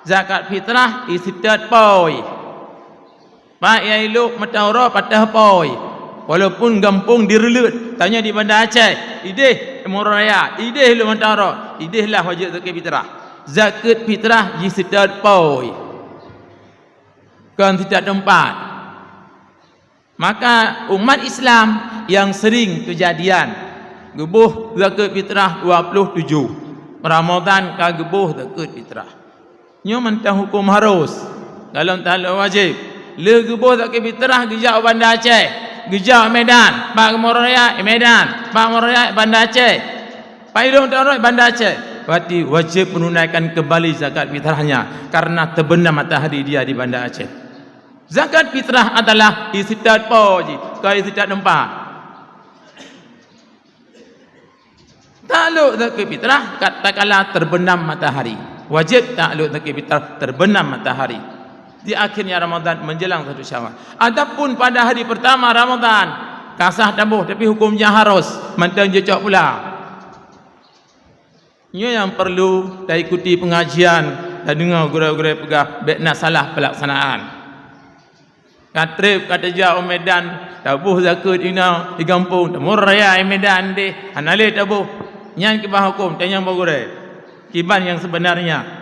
zakat fitrah isitat poi. Pak yai luk mataura patah poi. Walaupun gampung direlut, tanya di Bandar Aceh, ideh Moraya, ideh lu mataura, idehlah wajib zakat fitrah. Zakat fitrah isitat poi. Kan tidak tempat. Maka umat Islam yang sering kejadian gebuh zakat fitrah 27 Ramadan ka gebuh zakat fitrah. Nyo mentah hukum harus dalam tak wajib. Le gebuh zakat fitrah gejak Bandar Aceh, gejak Medan, Pak Moraya Medan, Pak Moraya Bandar Aceh, Pak Ilung Taroi Bandar Aceh. Berarti wajib menunaikan kembali zakat fitrahnya karena terbenam matahari dia di Bandar Aceh. Zakat fitrah adalah isitat poji, ke isitat tempat. Takluk zakat fitrah katakanlah terbenam matahari. Wajib takluk zakat fitrah terbenam matahari. Di akhirnya Ramadan menjelang 1 Syawal. Adapun pada hari pertama Ramadan, kasah tabuh tapi hukumnya harus, mantang jecok pula. Ini yang perlu kita ikuti pengajian dan dengar guru-guru pegah bekna salah pelaksanaan. Katrip kata jauh Medan tabuh zakat ina di kampung temur raya Medan deh anale tabuh nyan kibah hukum tanya bagure kiban yang sebenarnya